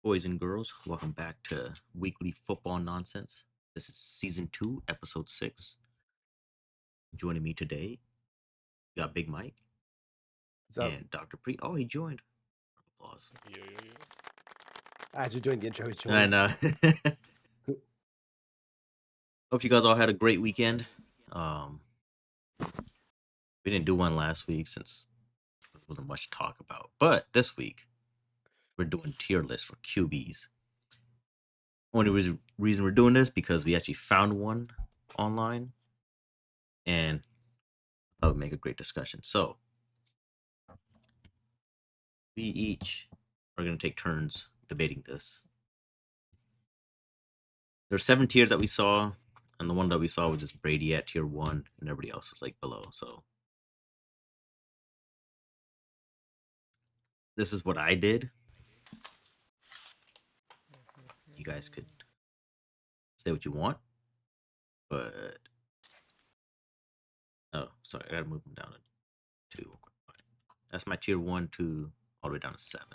Boys and girls, welcome back to Weekly Football Nonsense. This is Season 2, Episode 6. Joining me today, we got Big Mike What's up? and Dr. Pre. Oh, he joined. Applause. Yo, yo, yo. As you're doing the intro, he's And joined. hope you guys all had a great weekend. We didn't do one last week since there wasn't much to talk about. But this week, we're doing tier list for QBs. Only reason we're doing this because we actually found one online and that would make a great discussion. So we each are going to take turns debating this. There's 7 tiers that we saw, and the one that we saw was just Brady at tier 1, and everybody else is like below. So this is what I did. You guys could say what you want, but oh, sorry, I gotta move them down to 2. That's my tier 1 to all the way down to 7.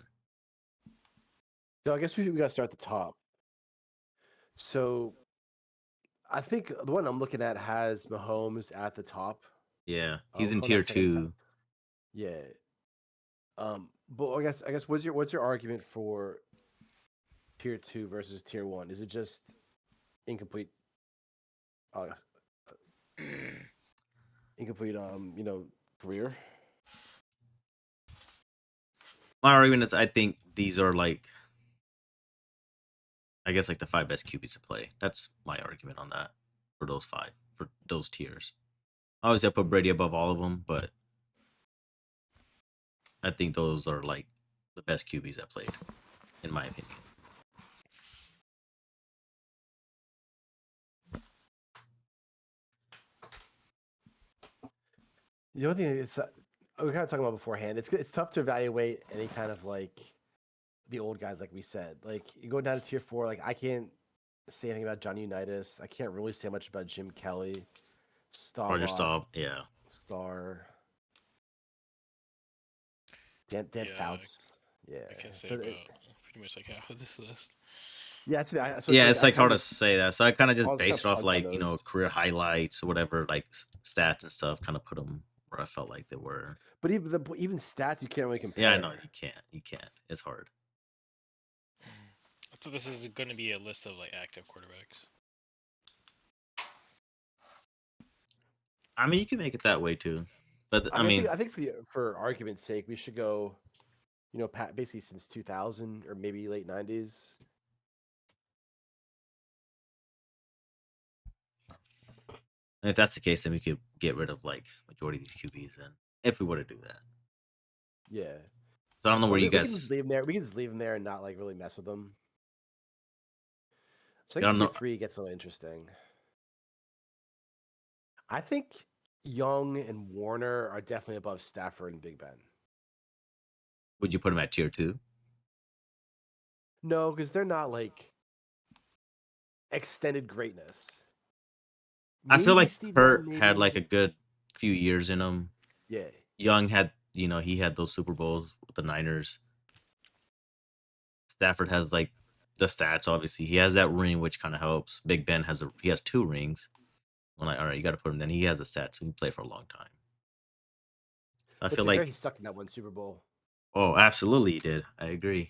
So I guess we got to start at the top. So I think the one I'm looking at has Mahomes at the top. Yeah, he's in on tier that second 2. Yeah. But I guess what's your argument for tier 2 versus tier 1? Is it just incomplete? Uh, incomplete. Career. My argument is I think these are like, I guess like the 5 best QBs to play. That's my argument on that for those 5, for those tiers. Obviously, I put Brady above all of them, but I think those are like the best QBs that played, in my opinion. The only thing it's we were kind of talking about beforehand. It's tough to evaluate any kind of like the old guys, like we said. Like you go down to tier 4. Like I can't say anything about Johnny Unitas. I can't really say much about Jim Kelly, Roger Staubach, Staub, yeah. Star, Dan Yeah, Fouts. Yeah. I can say So about pretty much like half of this list. yeah, so Yeah, it's it's like I like hard kind to of say that. So I kind of I just was kind based of it off pumped on like, those. career highlights or whatever, like stats and stuff, kind of put them where I felt like they were. But even stats you can't really Yeah, I know. compare. You can't. It's hard. So this is going to be a list of like active quarterbacks. I mean, you can make it that way too. But I mean, I think for argument's sake, we should go, basically since 2000 or maybe late 90s. if that's the case, then we could get rid of like majority of these QBs then, if we were to do that. Yeah. So I don't know where you we can just guys. leave them there. We can just leave them there and not like really mess with them. So I I think don't tier know. 3 gets a little interesting. I think Young and Warner are definitely above Stafford and Big Ben. Would you put them at tier 2? No, because they're not like extended greatness. I feel Maybe like Steve Young, Hurt maybe had like a good few years in him. yeah. Young had, he had those Super Bowls with the Niners. Stafford has like the stats. Obviously, he has that ring, which kind of helps. Big Ben he has 2 rings. I'm like, all right, you got to put him. Then he has a stats, so he played for a long time. So I But feel to be fair, like, he sucked in that one Super Bowl. oh, absolutely, he did. I agree.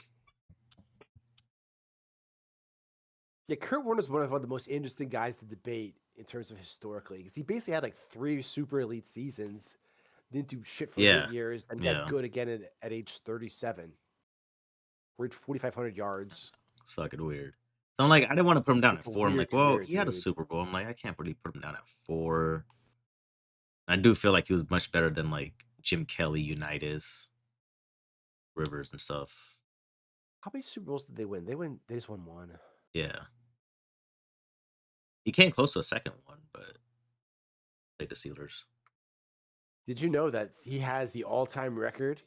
Yeah, Kurt Warner's one of the most interesting guys to debate in terms of historically, because he basically had like 3 super elite seasons, didn't do shit for 8 Yeah, years, and got yeah. good again at age 37. Reached 4,500 yards. It's fucking weird. So I'm like, I didn't want to put him down at It's a 4. I'm weird like, well, career, he had a dude. Super Bowl. I'm like, I can't really put him down at 4. I do feel like he was much better than like Jim Kelly, Unitas, Rivers, and stuff. How many Super Bowls did they win? They just won one. Yeah. He came close to a second one, but played the Steelers. Did you know that he has the all-time record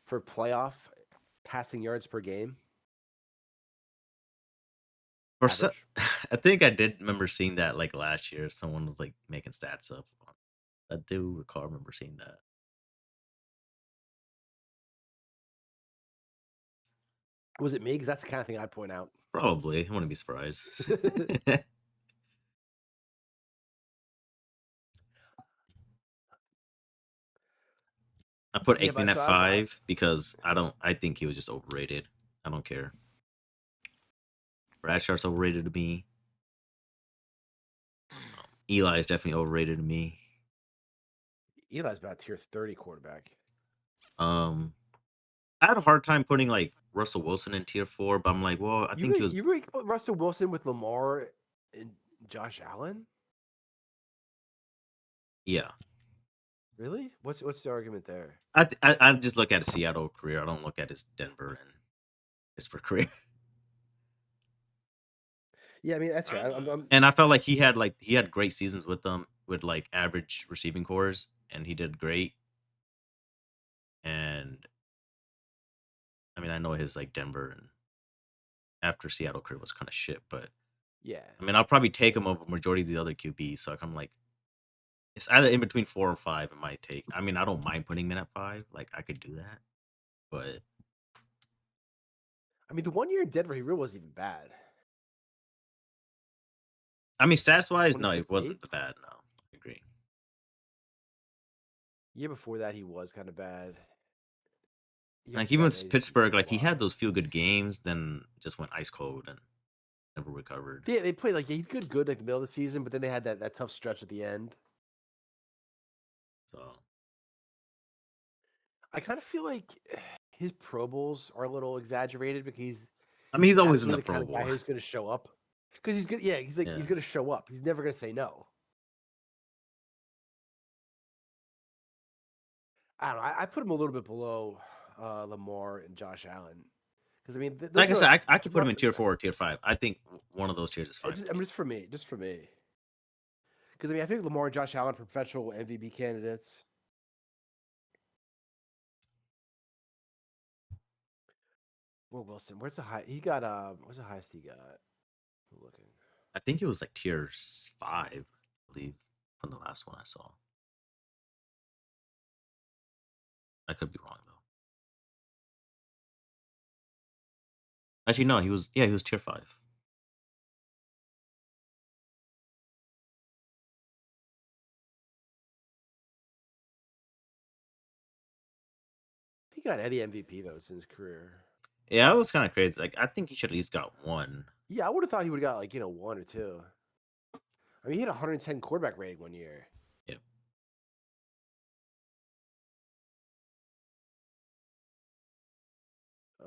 for playoff passing yards per game? Average. I think I did remember seeing that like last year. Someone was like making stats up. I do recall remember seeing that. Was it me? Because that's the kind of thing I'd point out. Probably. I wouldn't be surprised. I put Yeah, Aikman but at so 5 because I think he was just overrated. I don't care. Bradshaw's overrated to me. Eli is definitely overrated to me. Eli's about tier 30 quarterback. I had a hard time putting like Russell Wilson in tier 4, but I'm like, well, I think he was. You really put Russell Wilson with Lamar and Josh Allen? Yeah, Really? What's the argument there? I just look at his Seattle career. I don't look at his Denver and Pittsburgh career. Yeah, I mean that's I fair. don't know. And I felt like he had great seasons with them with like average receiving cores, and he did great. And I mean, I know his like Denver and after Seattle career was kind of shit, but yeah. I mean, I'll probably take him It's- over majority of the other QBs. So I'm like, it's either in between 4 or 5. It might take. I mean, I don't mind putting him in at 5. Like I could do that, but I mean, the 1 year in Denver, he really wasn't even bad. I mean, stats wise, no, it 26 wasn't 8. the bad. No, I agree. Year before that, he was kind of bad. Year Like after even that, with man, he's Pittsburgh, been like he had wild. those few good games, then just went ice cold and never recovered. Yeah, they played like he did good like the middle of the season, but then they had that tough stretch at the end. So I kind of feel like his Pro Bowls are a little exaggerated because I mean, he's he's always in the absolutely the kind Pro of guy Bowl. who's going to show up. Because he's good. Yeah, he's like Yeah. he's going to show up. He's never going to say no. I don't know. I put him a little bit below Lamar and Josh Allen because I mean, those Like I are said, like I could put him in tier 4 or tier 5. I think one of those tiers is fine. I mean, just for me. Because I mean, I think Lamar and Josh Allen are perpetual MVP candidates. Will Wilson, where's the high? He got where's the highest he got? I'm looking. I think it was like tier 5, I believe, from the last one I saw. I could be wrong though. Actually, no, he was tier 5. He got Eddie MVP though in his career. Yeah, that was kind of crazy. Like I think he should at least got 1. Yeah, I would have thought he would have got like 1 or 2. I mean, he had 110 quarterback rating 1 year. Yep.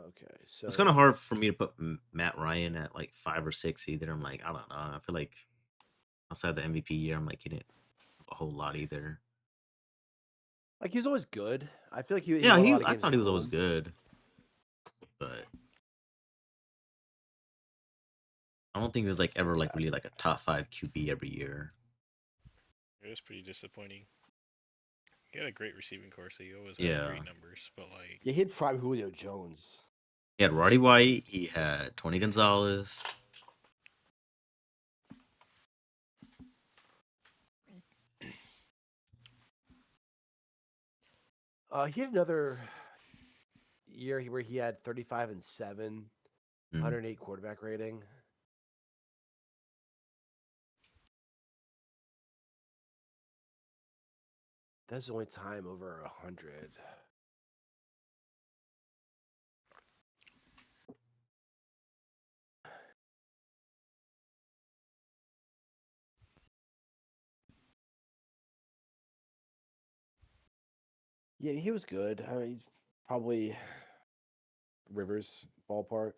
Okay, so It's kind of hard for me to put Matt Ryan at like 5 or 6 either. I'm like, I don't know. I feel like outside the MVP year, I'm like he didn't a whole lot either. like he was always good. I feel like he Yeah, won a lot of I games thought at he was always home. good, but I don't think he was like So, ever like yeah. really like a top 5 QB every year. It was pretty disappointing. He had a great receiving core, so he always had Yeah. great numbers. But like, Yeah, he had prime Julio Jones. He had Roddy White. He had Tony Gonzalez. He had another year where he had 35 and 7, 108 quarterback rating. That's the only time over 100. Yeah, he was good. I mean, probably Rivers ballpark.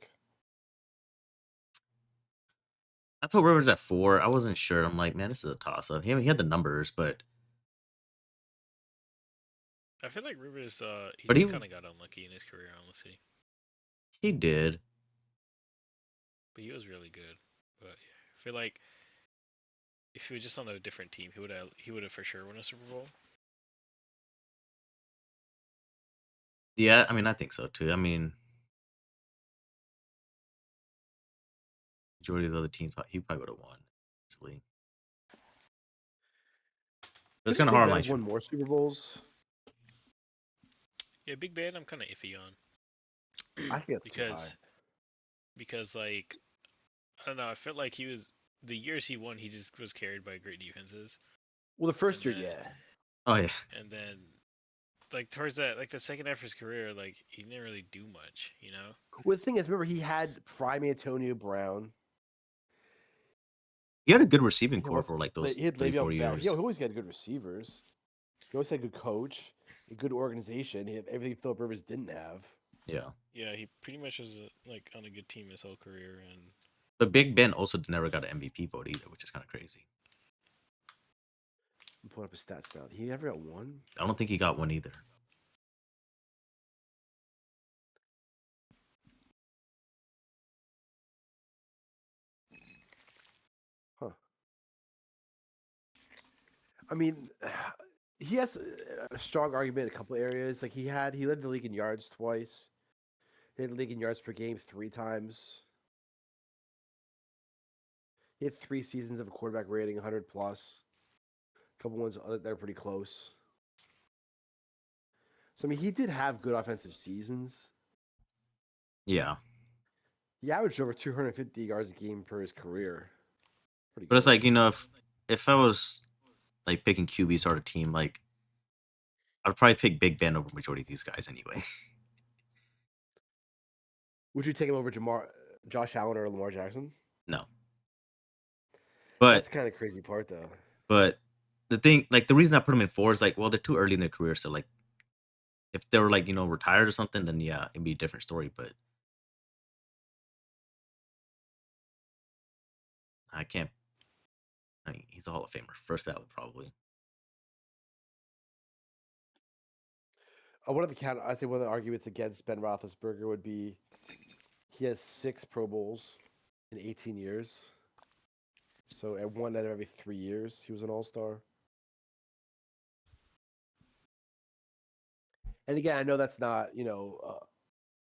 I put Rivers at 4. I wasn't sure. I'm like, man, this is a toss up. He had the numbers, but I feel like Rivers, he But just he- kind of got unlucky in his career, honestly. he did. But he was really good. But yeah, I feel like if he was just on a different team, he would have for sure won a Super Bowl. Yeah, I mean, I think so too. I mean, majority of the other teams, he probably would have won. Easily. But it's kind of hard. Like, won more Super Bowls. Yeah, Big Ben, I'm kind of iffy on. I think that's too high. because because like I don't know, I felt like he was the years he won, he just was carried by great defenses, Well, the first and year, then yeah. Oh yeah. and then like towards that like the second half of his career, like he didn't really do much, you know. Well, the thing is, remember he had prime Antonio Brown. He had a good receiving He core for like those he had 3-4 Le'Veon Bell. years. He always had good receivers. He always had a good coach, a good organization. He had everything Philip Rivers didn't have. Yeah. Yeah, he pretty much was like on a good team his whole career, and But Big Ben also never got an MVP vote either, which is kind of crazy. I'm pulling up his stats now. He ever got one? I don't think he got one either. Huh. I mean, he has a strong argument in a couple areas. Like he led the league in yards twice. He led the league in yards per game 3 times. He had 3 seasons of a quarterback rating 100 plus. A couple ones that are pretty close. So I mean, he did have good offensive seasons. Yeah. He averaged over 250 yards a game per his career. Pretty But it's good. like, you know, if I was like picking QB start a team, like I'd probably pick Big Ben over majority of these guys anyway. Would you take him over Josh Allen or Lamar Jackson? No. That's But the kind of crazy part, though. but the thing, like the reason I put them in 4 is like, well, they're too early in their career, so like if they were like, you know, retired or something, then yeah, it'd be a different story. But I can't. I mean, he's a Hall of Famer, first ballot probably. I'd say one of the arguments against Ben Roethlisberger would be he has 6 Pro Bowls in 18 years. So at one out of every 3 years, he was an All-Star. And again, I know that's not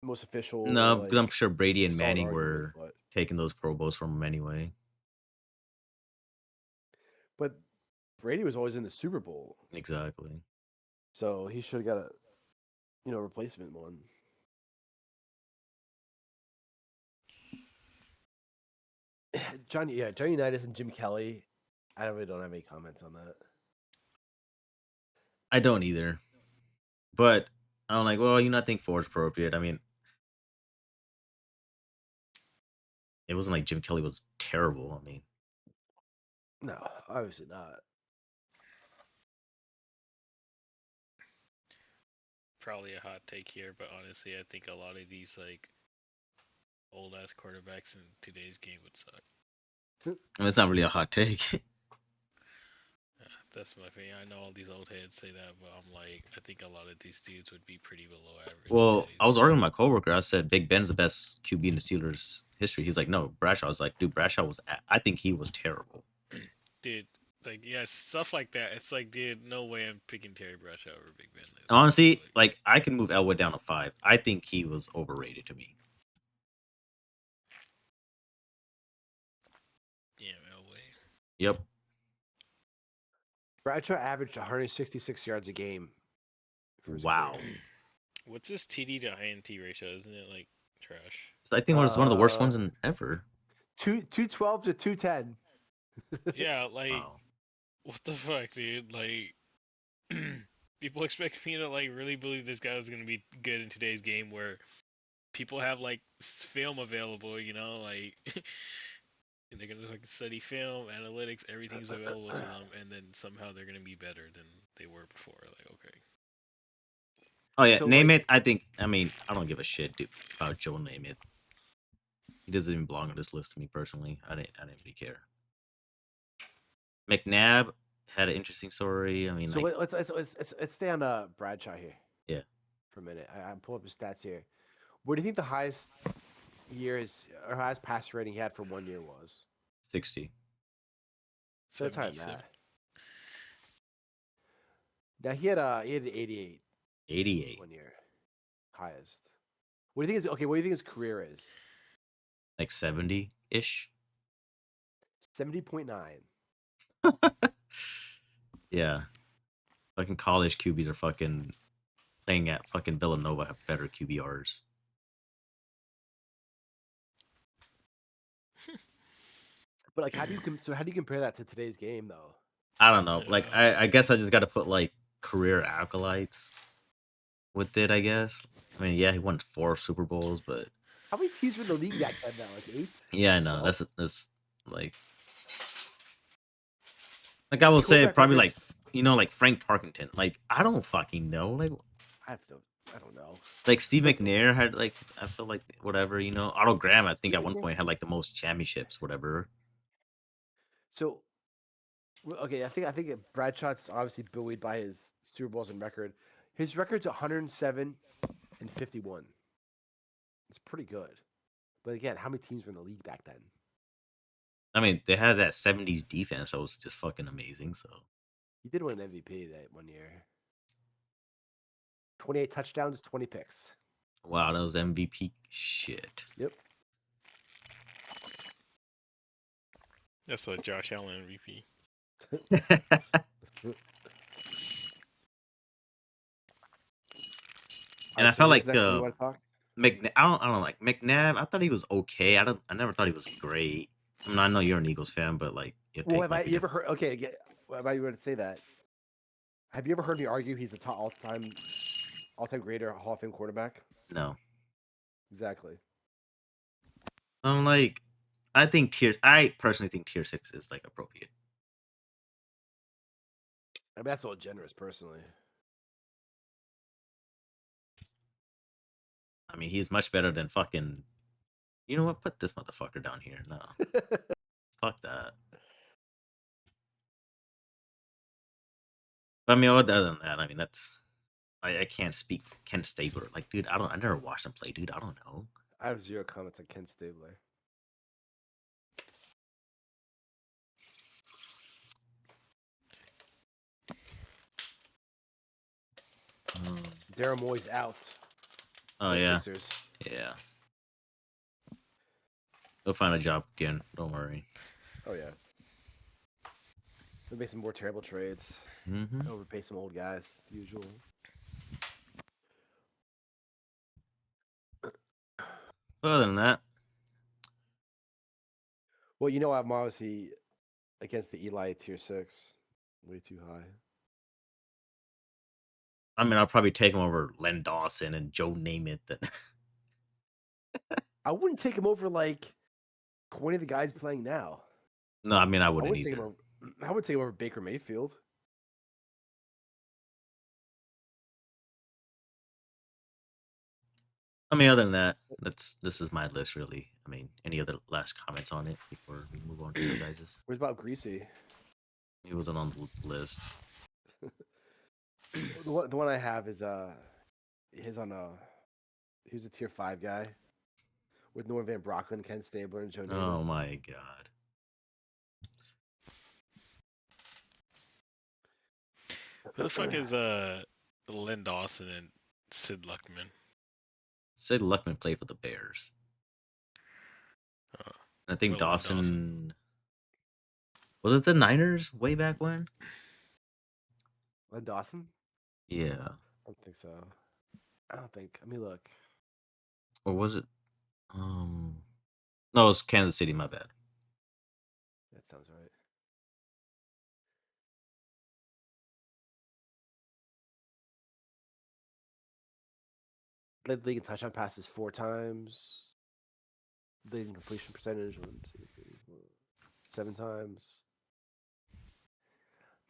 most official. No, because I'm like, sure Brady and solid Manning argument, were but taking those Pro Bowls from him anyway. Brady was always in the Super Bowl, Exactly. so he should have got a replacement one. Johnny Unitas and Jim Kelly. I really don't have any comments on that. I don't either. But I'm like, well, you know, I think 4 is appropriate. I mean, it wasn't like Jim Kelly was terrible. I mean, No, obviously not. probably a hot take here, but honestly, I think a lot of these like old ass quarterbacks in today's game would suck. I mean, it's not really a hot take. That's my opinion. I know all these old heads say that, but I'm like, I think a lot of these dudes would be pretty below average. in Well, today's I was game. arguing with my coworker. I said Big Ben's the best QB in the Steelers' history. He's like, no, Bradshaw. I was like, dude, Bradshaw was. I think he was terrible. Dude, like yeah, stuff like that. It's like, dude, no way I'm picking Terry Bradshaw over Big Ben. And honestly, like I can move Elwood down to 5. I think he was overrated to me. Yeah, Elway. Yep. Bradshaw averaged 166 yards a game. for his Wow. career. What's this TD to INT ratio? Isn't it like trash? So I think it was one of the worst Uh, ones in ever. 212 to 210. Yeah, like Wow. what the fuck, dude? Like people expect me to like really believe this guy is gonna be good in today's game, where people have like film available, you know, like and they're gonna like study film, analytics, everything's available to them, and then somehow they're gonna be better than they were before. Like, okay. Oh yeah, So, name like- it. I think. I mean, I don't give a shit, dude, about Joe Namath. He doesn't even belong on this list to me personally. I didn't really care. McNabb had an interesting story. I mean, So like, let's stay on Bradshaw here. Yeah. For a minute, I'm pulling up his stats here. What do you think the highest highest passer rating he had for 1 year was? 60. So it's higher than 77. that. Now he had an 88 88. 1 year, highest. What do you think What do you think his career is? Like 70-ish. 70.9. Yeah. Fucking college QBs are fucking playing at fucking Villanova have better QBRs. But like, how do you compare that to today's game though? I don't know. Like Yeah. I guess I just got to put like career acolytes with it. I guess. I mean, yeah, he won 4 Super Bowls, but How many teams were in the league back then? Now, like 8, yeah, I know 12. that's like Like I his will say quarterback probably records. like like Frank Tarkington. Like I don't fucking know. I have to. I don't know. Like Steve McNair had like I feel like whatever Otto Graham I think Steve at one McNair. point had like the most championships whatever. So okay, I think Bradshaw's obviously buoyed by his Super Bowls and record. His record's 107 and 51. It's pretty good. But again, how many teams were in the league back then? I mean they had that '70s defense that was just fucking amazing. So He did win an MVP that one year. 28 touchdowns, 20 picks. wow, that was MVP shit. Yep. That's a Josh Allen MVP. And I So felt who's like the next one you want to talk? I don't like McNabb. I thought he was okay. I never thought he was great. I mean, I know you're an Eagles fan, but like your Well, take might be you ever different. heard? Okay, why about you want to say that? Have you ever heard me argue he's a top all-time great or Hall of Fame quarterback? No, Exactly. I'm like, I personally think tier 6 is like appropriate. I mean, that's all generous, personally. I mean, he's much better than fucking. You know what? Put this motherfucker down here. No, fuck that. But I mean, other than that, I mean, I can't speak for Ken Stabler. Like, dude, I never watched him play, dude. I don't know. I have zero comments on Ken Stabler. Daryl Moy's out. Oh The yeah, Sixers. yeah. He'll find a job again. Don't worry. Oh yeah. They'll make some more terrible trades. Mm-hmm. Overpay some old guys, the usual. Other than that, Well, I'm obviously against the Eli tier 6. Way too high. I mean, I'll probably take him over Len Dawson and Joe Namath. And I wouldn't take him over like 20 of the guys playing now. no, I mean, I I wouldn't wouldn't take him either. over. I would take him over Baker Mayfield. I mean, other than that, this is my list really. I mean, any other last comments on it before we move on to your guys's? Where's Bob Greasy? He wasn't on the list. The one I have is his on he's a tier 5 guy with Norm Van Brocklin, Ken Stabler, and Joe Namath. Oh my god. Who the fuck is Len Dawson and Sid Luckman? Sid Luckman played for the Bears. Oh, I think well, Len Dawson. Dawson was it the Niners way back when? Len Dawson? Yeah. I don't think so. I don't think. Let me look. Or was it? No, it was Kansas City. My bad. That sounds right. Led the league in touchdown passes 4 times. League in completion percentage 1, 2, 3, 4, 7 times.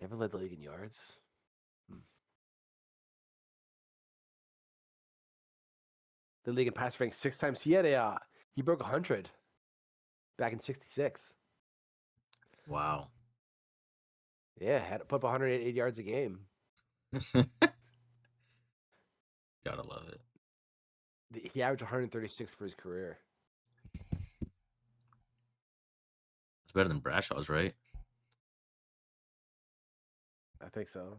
Never led the league in yards. The league in pass rank 6 times. He broke 100 back in '66. Wow. Yeah, had to put up 108 yards a game. Gotta love it. He averaged 136 for his career. It's better than Bradshaw's, right? I think so.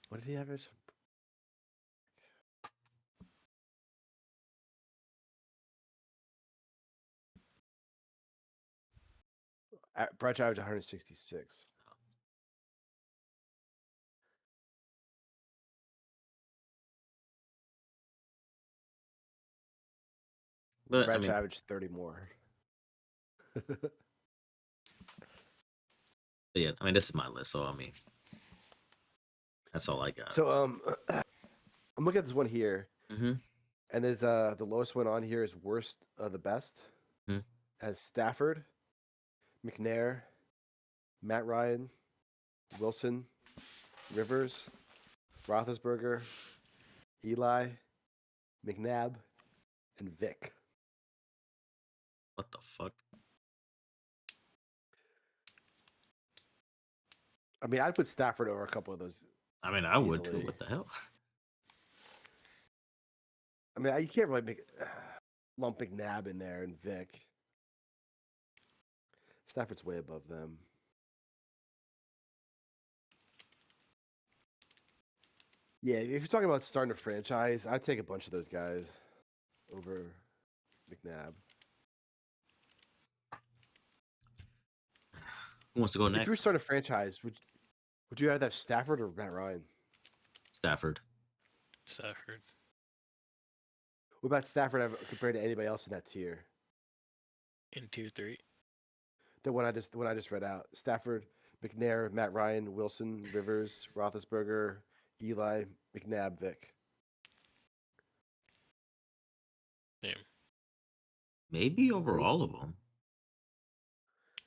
What did he average? Bradshaw averaged 166. But I Bradshaw mean, averaged 30 more. But yeah, I mean, this is my list, so I mean, that's all I got. So I'm looking at this one here, Mm-hmm. and there's the lowest one on here is worst of the best. Hmm. Has Stafford, McNair, Matt Ryan, Wilson, Rivers, Roethlisberger, Eli, McNabb, and Vic. What the fuck? I mean, I'd put Stafford over a couple of those I mean, I would too. easily. What the hell? I mean, you can't really lump McNabb in there and Vic. Stafford's way above them. Yeah, if you're talking about starting a franchise, I'd take a bunch of those guys over McNabb. Who wants to go If you were next? starting a franchise, would you rather have Stafford or Matt Ryan? Stafford. Stafford. What about Stafford compared to anybody else in that tier? In tier 3. The one I just read out: Stafford, McNair, Matt Ryan, Wilson, Rivers, Roethlisberger, Eli, McNabb, Vic. Damn. Maybe over all of them.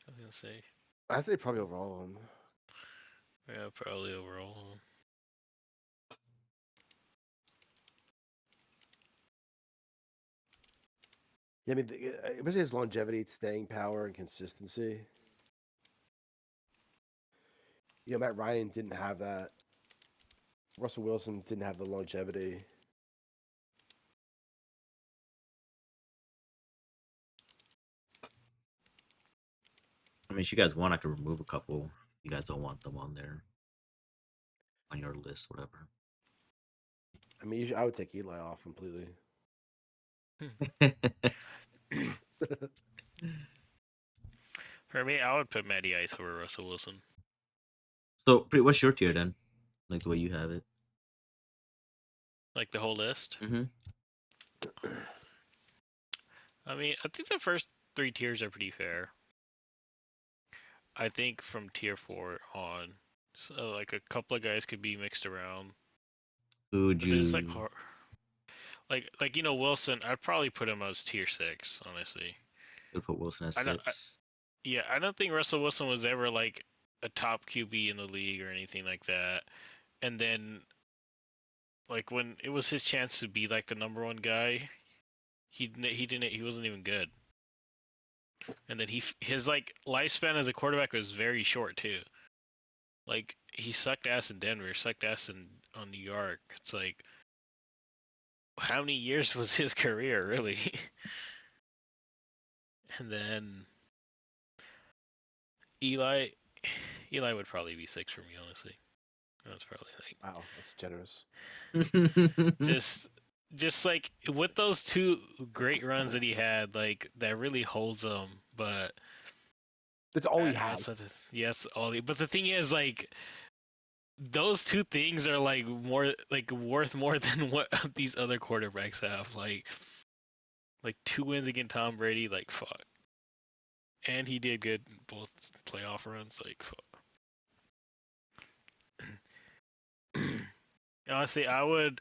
I was gonna say. I'd say probably over all of them. Yeah, probably overall. Yeah, I mean, especially his longevity, staying power, and consistency. You know, Matt Ryan didn't have that. Russell Wilson didn't have the longevity. I mean, if you guys want, I could remove a couple. If you guys don't want them on there, on your list, whatever. I mean, I would take Eli off completely. For me, I would put Matty Ice over Russell Wilson. So, what's your tier then? Like the way you have it. Like the whole list. Mm-hmm. I mean, I think the first 3 tiers are pretty fair. I think from tier 4 on, so like a couple of guys could be mixed around. Who would But there's like you? like Wilson. I'd probably put him as tier 6, honestly. You would put Wilson at I don't. 6. Yeah, I don't think Russell Wilson was ever like a top QB in the league or anything like that. And then, like when it was his chance to be like the number 1 guy, he wasn't even good. And then his like lifespan as a quarterback was very short too. Like he sucked ass in Denver, sucked ass on New York. It's like, how many years was his career really? And then Eli, Eli would probably be 6 for me, honestly. That's probably like Wow, that's generous. just like with those 2 great runs that he had, like that really holds him. But That's all he has. outside of, yes, but the thing is, like those 2 things are like more like worth more than what these other quarterbacks have. Like 2 wins against Tom Brady, like fuck. And he did good in both playoff runs, like fuck. Honestly, I would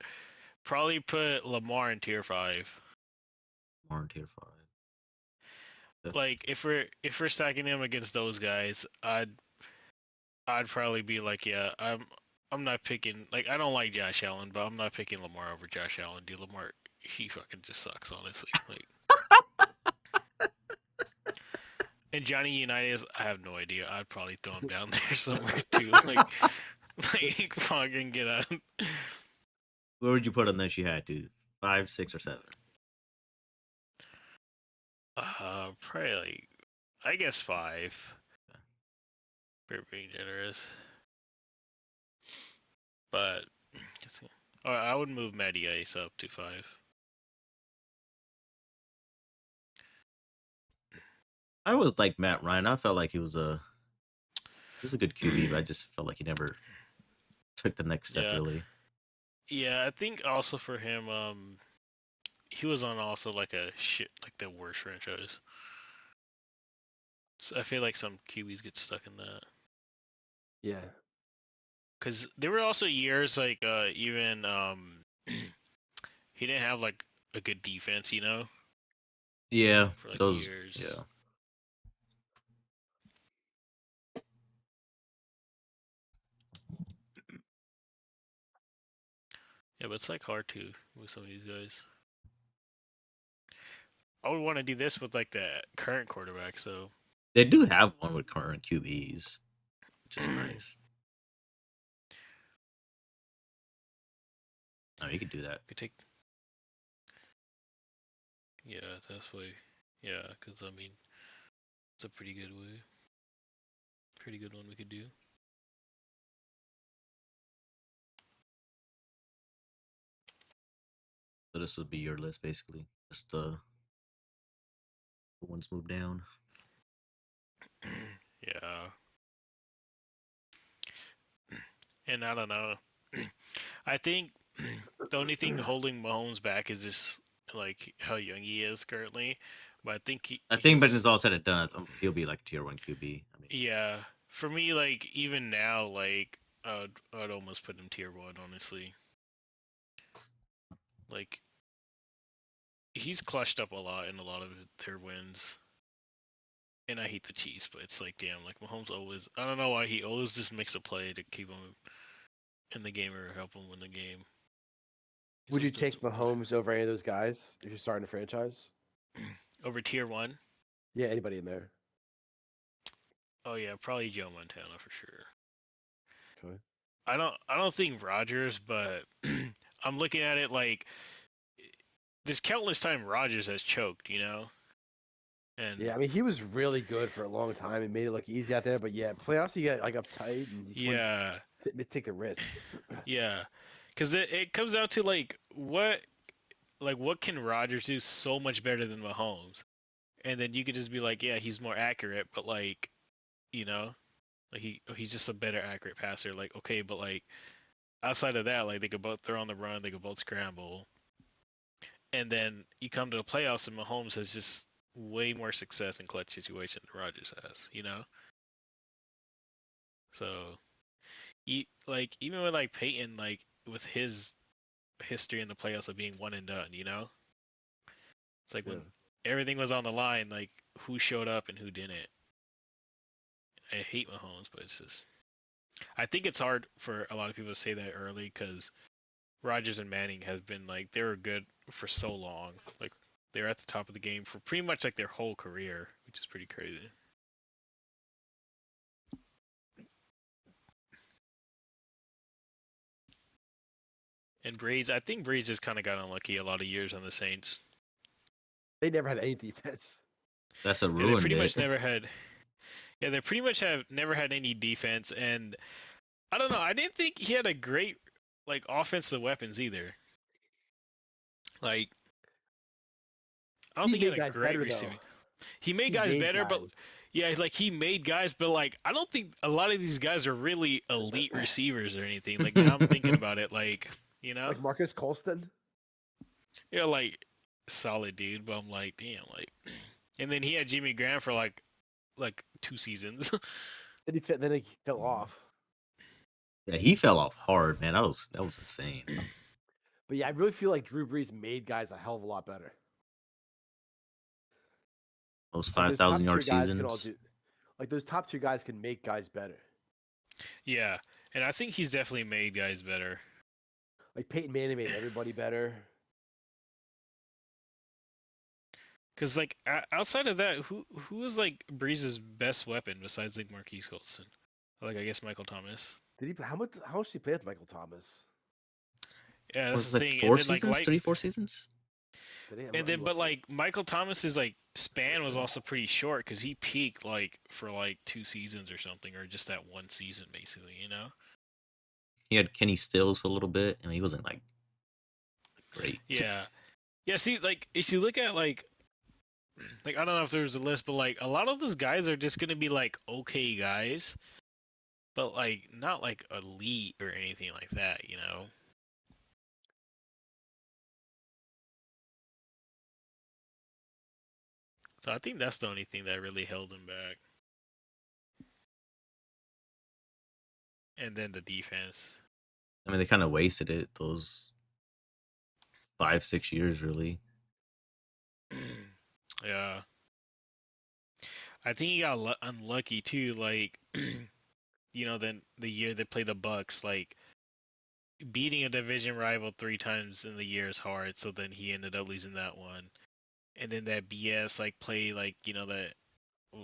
probably put Lamar in tier 5. More in tier 5. Like if we're stacking him against those guys, I'd probably be like, yeah, I'm not picking, like I don't like Josh Allen, but I'm not picking Lamar over Josh Allen. Dude, Lamar, he fucking just sucks, honestly. Like, and Johnny Unitas, I have no idea. I'd probably throw him down there somewhere too. Like fucking get out. Where would you put him if you had to? 5, 6, or 7? Probably like, I guess 5. For being generous. But I would move Matty Ice up to 5. I always liked Matt Ryan. I felt like he was a good QB, but I just felt like he never took the next step Yeah, really. yeah. I think also for him, he was on also like a shit, like the worst franchise. So I feel like some QBs get stuck in that. Yeah. Because there were also years like even he didn't have like a good defense, you know, Yeah, for like those. years. Yeah, Yeah, but it's like hard to with some of these guys. I would want to do this with like the current quarterbacks though. they do have one with current QBs, which is nice. I mean, you could do that. Could take. Yeah, that's way. Yeah, because I mean, it's a pretty good way. Pretty good one we could do. So this would be your list basically. Just the ones moved down. Yeah. And I don't know. I think the only thing holding Mahomes back is just like how young he is currently. But I think I think, but when he's it's all said and done, he'll be like tier 1 QB. I mean, yeah. For me, like even now, like I'd almost put him tier 1, honestly. Like he's clutched up a lot in a lot of their wins. And I hate the Chiefs, but it's like damn, like Mahomes always. I don't know why he always just makes a play to keep him in the game or help him win the game. He's Would you always doing take something Mahomes over any of those guys if you're starting a franchise? over tier 1. Yeah, anybody in there. Oh yeah, probably Joe Montana for sure. Okay. I don't think Rogers, but I'm looking at it like there's countless time Rogers has choked, you know? And Yeah, I mean he was really good for a long time and made it look easy out there, but yeah, playoffs he got like uptight and he just wouldn't yeah, take the risk. yeah. Cuz it comes down to what can Rogers do so much better than Mahomes? And then you could just be like, yeah, he's more accurate, but like, you know, like he's just a better accurate passer. Like, okay, but like outside of that, like they could both throw on the run, they could both scramble. And then you come to the playoffs, and Mahomes has just way more success in clutch situations than Rodgers has. You know, so like even with like Peyton, like with his history in the playoffs of being one and done, you know, it's like Yeah. when everything was on the line, like who showed up and who didn't. I hate Mahomes, but it's just I think it's hard for a lot of people to say that early because Rodgers and Manning have been like they were good for so long, like they're at the top of the game for pretty much like their whole career, which is pretty crazy. And Breeze, I think Breeze just kind of got unlucky a lot of years on the Saints. They never had any defense. that's what Yeah, they ruined pretty it. much never had. Yeah, they pretty much have never had any defense, and I don't know. I didn't think he had a great like offensive weapons either. Like I don't He think he made had a guys great better though. receiving. He made He guys made better, but guys. yeah, like he made guys, but like I don't think a lot of these guys are really elite receivers or anything. Like now I'm thinking about it, like you know, Like Marcus Colston. yeah, like solid dude, but I'm like, damn, like, and then he had Jimmy Graham for like 2 seasons. Then he fell off. Yeah, he fell off hard, man. That was insane. But yeah, I really feel like Drew Brees made guys a hell of a lot better. Those Like those top 5,000 tier yard guys can all seasons. do. Like those top tier guys can make guys better. Yeah, and I think he's definitely made guys better. Like Peyton Manning made everybody better. Cause like outside of that, who is like Breeze's best weapon besides like Marquise Colston? Like I guess Michael Thomas. Did he? How much did he play with Michael Thomas? Yeah, that's Was the it like thing. And four then like seasons? 4 seasons? Did he? and I'm then but looking. like Michael Thomas's like span was also pretty short because he peaked like for like 2 seasons or something, or just that one season basically. You know? He had Kenny Stills for a little bit, and he wasn't like great. Yeah. Yeah. See, like if you look at like I don't know if there's a list, but like a lot of those guys are just gonna be like okay guys, but like not like elite or anything like that, you know. So I think that's the only thing that really held him back. and then the defense. I mean, they kind of wasted it those 5-6 years, really. Yeah, I think he got unlucky too. Like, then the year they play the Bucks, like beating a division rival 3 times in the year is hard. So then he ended up losing that one, and then that BS like play like that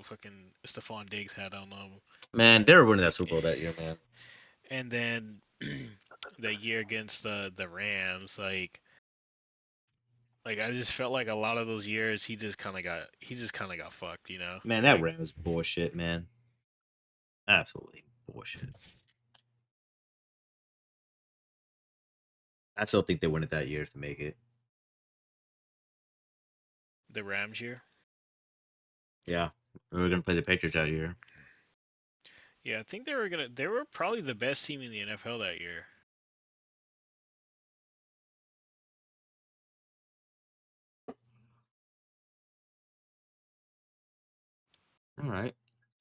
fucking Stephon Diggs had on them, Man, they were winning that Super Bowl that year, man. and then that year against the Rams, like I just felt like a lot of those years he just kind of got fucked, Man, that like Rams bullshit, man. Absolutely bullshit. I still think they win it that year to make it. the Rams year. Yeah, we were gonna play the Patriots that year. Yeah, I think they were probably the best team in the NFL that year. All right.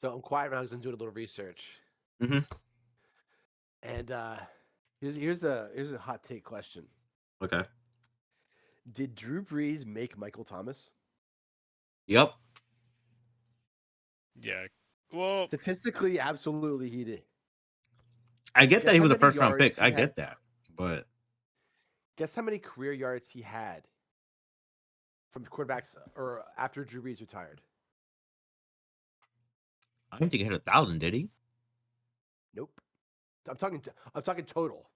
So I'm quiet now because I'm doing a little research. Mhm. And here's a hot take question. Okay. Did Drew Brees make Michael Thomas? Yep. Yeah. Well, Statistically, absolutely he did. I get that Guess he how was a many first round yards pick. he I had? get that, but Guess how many career yards he had from quarterbacks or after Drew Brees retired? I don't think he hit 1,000. Did he? Nope. I'm talking total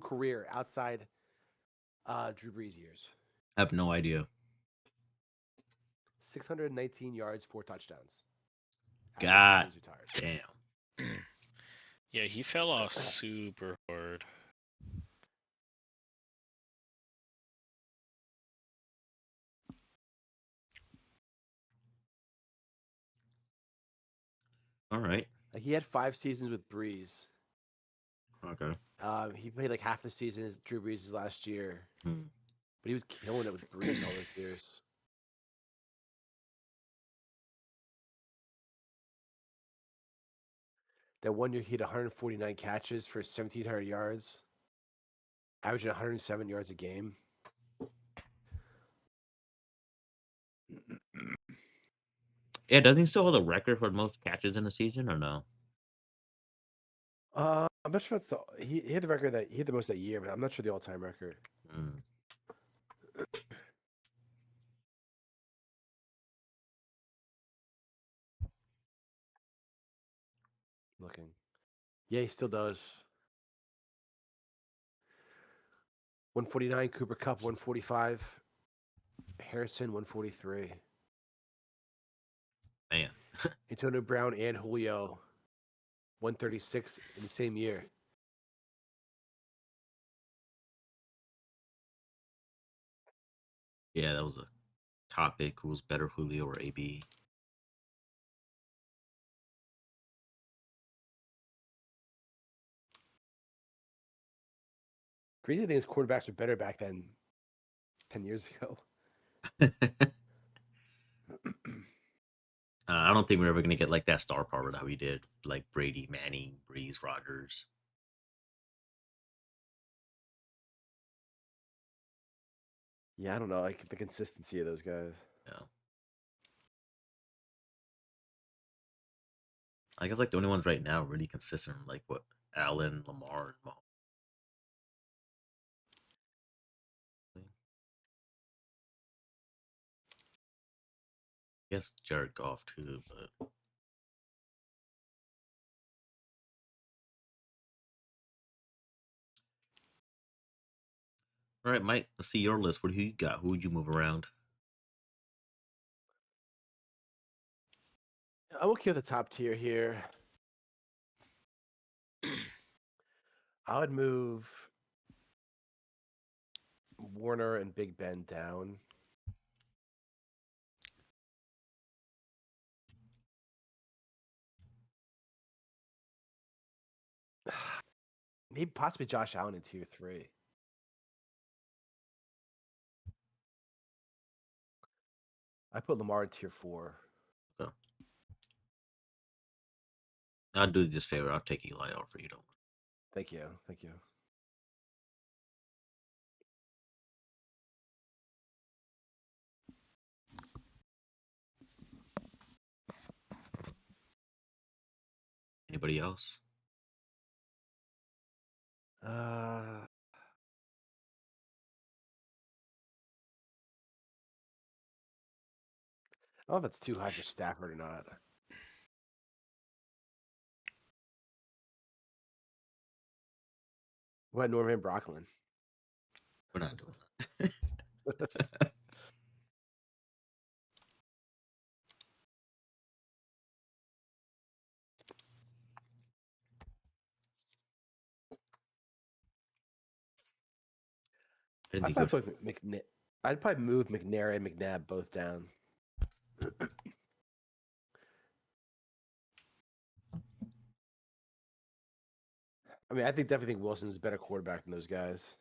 career outside Drew Brees years. I have no idea. 619 yards, 4 touchdowns. After Drew God Brees retired. damn. yeah, he fell off super hard. All right. Like he had 5 seasons with Brees. Okay. He played like half the season as Drew Brees' last year, Hmm. but he was killing it with Brees all those years. That one year he had 149 catches for 1,700 yards, averaging 107 yards a game. Yeah, doesn't he still hold a record for most catches in a season or no? I'm not sure. He had the record that he had the most that year, but I'm not sure the all-time record. Hmm. Looking, yeah, he still does. 149, Cooper Cup 145, Harrison 143, Man. Antonio Brown and Julio 136 in the same year. Yeah, that was a topic. Who's better, Julio or AB? Crazy thing is quarterbacks were better back then, 10 years ago. I don't think we're ever gonna get like that star power that we did, like Brady, Manning, Breeze, Rogers. Yeah, I don't know, like the consistency of those guys. Yeah. I guess like the only ones right now really consistent, are, like what Allen, Lamar, and Mahomes. I guess Jared Goff too, but all right, Mike. Let's see your list. What do you got? Who would you move around? I'm okay with the top tier here. I would move Warner and Big Ben down. Maybe possibly Josh Allen in tier 3. I put Lamar in tier 4. So, I'll do this favor. I'll take Eli over you. Don't. Thank you. Thank you. Anybody else? I don't know if that's too high for Stafford or not. What about Norman Brocklin? We're not doing that. I didn't I'd think you probably put I'd probably move McNair and McNabb both down. I mean, I definitely think Wilson's a better quarterback than those guys.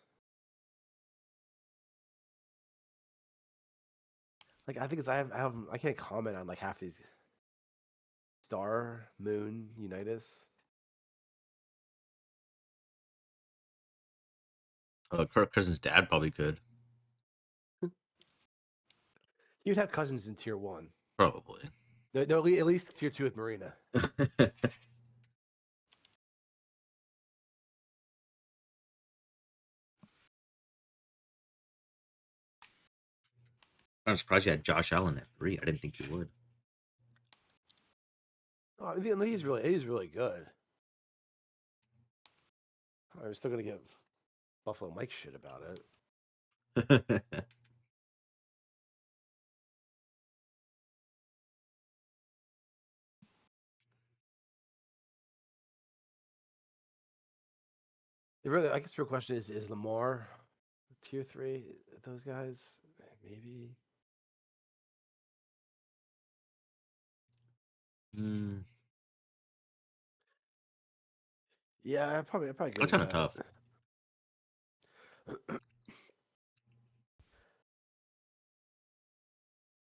Like, I think it's I can't comment on like half these Star, Moon, Unitas. Kirk Cousins' dad probably could. You'd have Cousins in tier 1. Probably. No, at least tier 2 with Marina. I'm surprised you had Josh Allen at 3. I didn't think you would. Oh, I mean, he's really good. I'm still gonna give Buffalo Mike shit about it. I guess the real question is Lamar tier 3? Those guys, maybe. Mm, Yeah, I'd probably go that's with kind of tough. that.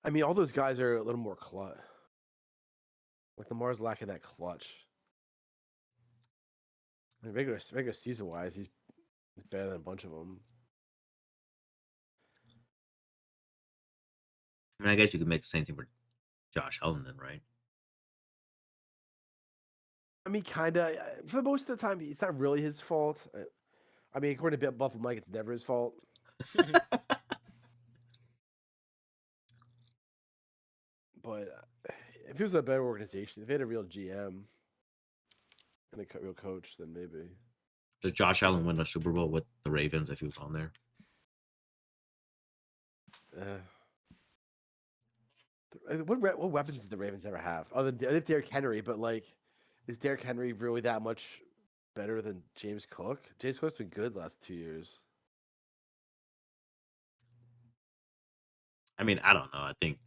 I mean, all those guys are a little more clutch. Like Lamar's lacking that clutch. I mean, regular season wise, he's better than a bunch of them. I mean, I guess you could make the same thing for Josh Allen then, right? I mean, kind of. For most of the time, it's not really his fault. I mean, according to Buffalo Mike, it's never his fault. But if it was a better organization, if they had a real GM and a real coach, then maybe. Does Josh Allen win the Super Bowl with the Ravens if he was on there? What weapons did the Ravens ever have? Other than Derrick Henry, but like, is Derrick Henry really that much better than James Cook? James Cook's been good last 2 years. I mean, I don't know. I think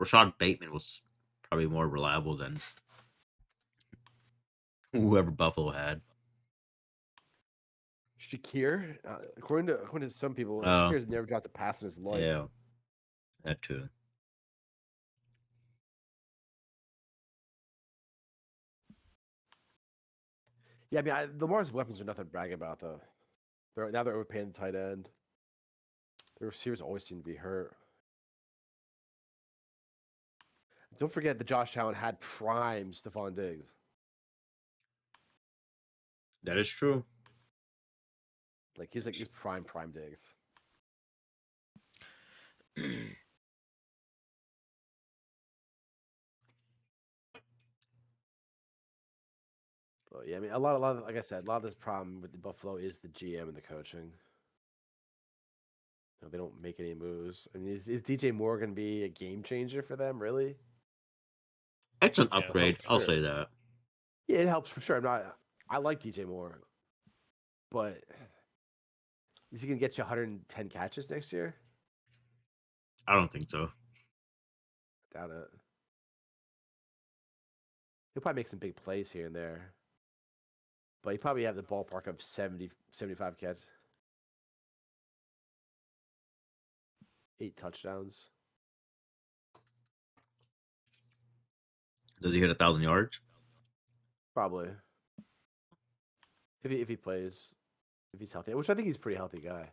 Rashad Bateman was probably more reliable than whoever Buffalo had. Shakir, according to some people, Oh, Shakir's never dropped a pass in his life. yeah, that too. Yeah, I mean, Lamar's weapons are nothing to brag about, though. They're overpaying the tight end. The receivers always seem to be hurt. Don't forget that Josh Allen had prime Stephon Diggs. That is true. He's prime Diggs. But yeah, I mean, a lot of like I said, a lot of this problem with the Buffalo is the GM and the coaching. They don't make any moves. I mean, is DJ Moore going to be a game changer for them? Really? It's an Yeah, upgrade. for I'll sure. say that. Yeah, it helps for sure. I like DJ Moore, but is he going to get you 110 catches next year? I don't think so. Doubt it. He'll probably make some big plays here and there, but he probably have the ballpark of 70, 75 catch, 8 touchdowns. Does he hit 1,000 yards? Probably if he plays, if he's healthy, which I think he's a pretty healthy guy.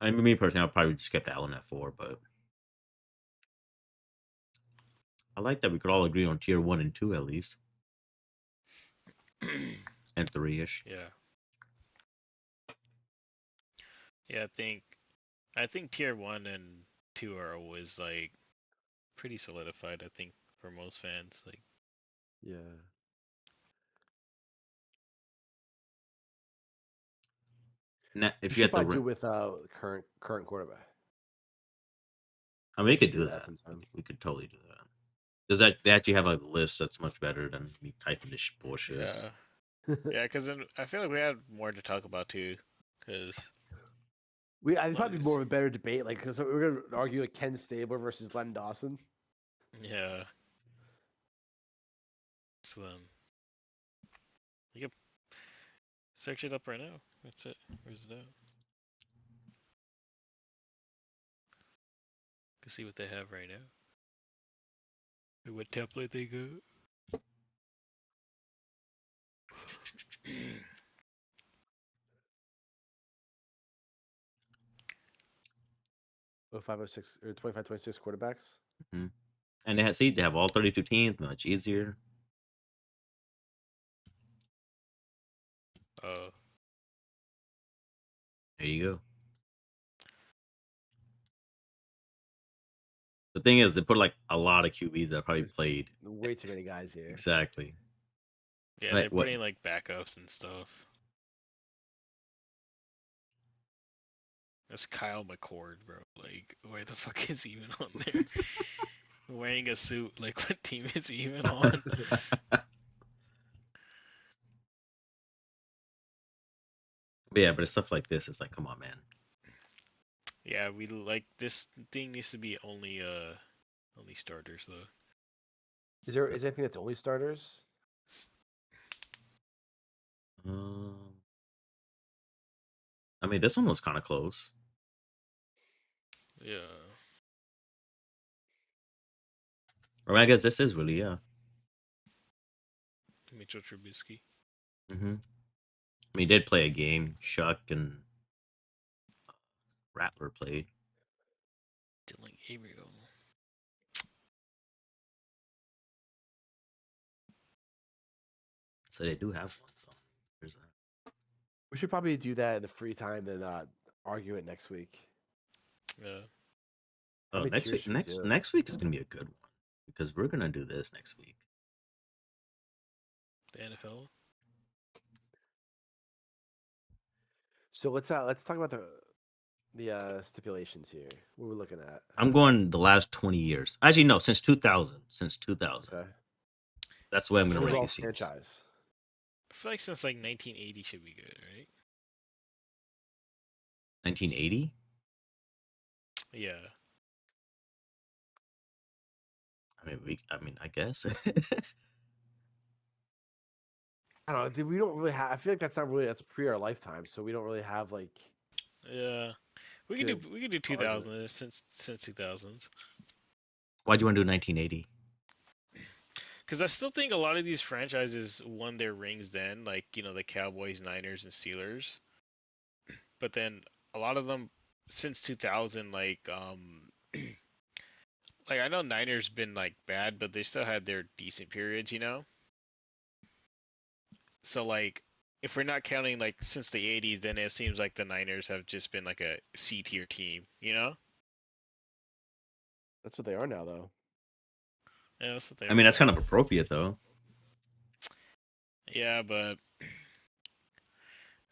I mean, me personally, I'll probably just skip Allen at 4, but I like that we could all agree on tier 1 and 2 at least, and 3-ish. Yeah. Yeah, I think tier 1 and 2 are always like pretty solidified, I think, for most fans. Like Yeah. Now, We if you should had to, probably do with current quarterback. I mean, we could do do that that. sometime. We could totally do that. Does that they actually have like a list that's much better than me typing this bullshit? yeah, yeah, because then I feel like we had more to talk about too. Because I'd probably more of a better debate, like because we're gonna argue like Ken Stabler versus Len Dawson. yeah, so you can search it up right now. That's it. Where's it at? Can see what they have right now. And what template they got. 0506 or 25-26 quarterbacks. Hmm. And they have all 32 teams, much easier. Uh, There you go. The thing is, they put like a lot of QBs that probably There's played way too many guys here. exactly. yeah, Like they're what? putting like backups and stuff. That's Kyle McCord, bro. Like, where the fuck is he even on there? Wearing a suit. Like, what team is he even on? But yeah, but it's stuff like this. It's like, come on, man. Yeah, we like this thing needs to be only starters though. Is anything that's only starters? Um, I mean, this one was kind of close. Yeah. Or I guess this is really, yeah. Mitchell Trubisky. Hmm. I mean, he did play a game. Shuck and Rattler played. Dylan Gabriel. So they do have one. So there's that. We should probably do that in the free time and argue it next week. Yeah. How Oh, many tiers should we do? next week is gonna be a good one because we're gonna do this next week. The NFL. So let's talk about the stipulations here. What we're looking at. I'm going the last 20 years. Actually, no, since 2000. Since 2000. Okay. That's the way I'm gonna rank Overall these teams. franchise. I feel like since like 1980 should be good, right? 1980. Yeah. I mean, I guess. I don't know. We don't really have. I feel like that's pre our lifetime, so we don't really have like. Yeah. We Good could do argument. 2000 since 2000s. Why'd you want to do 1980? Because I still think a lot of these franchises won their rings then, like the Cowboys, Niners, and Steelers. But then a lot of them since 2000, like I know Niners been like bad, but they still had their decent periods. So like if we're not counting like since the 80s, then it seems like the Niners have just been like a C tier team. That's what they are now, though. Yeah, that's what they I mean, are that's kind of now. appropriate though. Yeah, but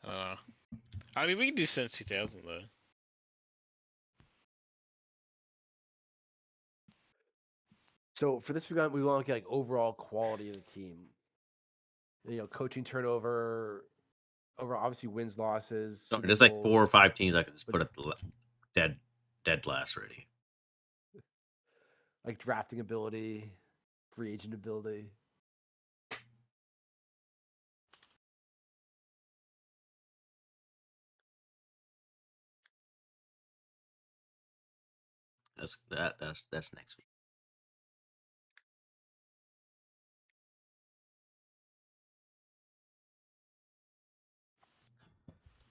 I don't know. I mean, we can do since 2000 though. So for this, we want to look at like overall quality of the team. Coaching turnover, overall obviously wins, losses, So Super there's like 4 Bowls, or 5 teams I could just but put at dead, dead last already. like drafting ability, free agent ability. That's next week.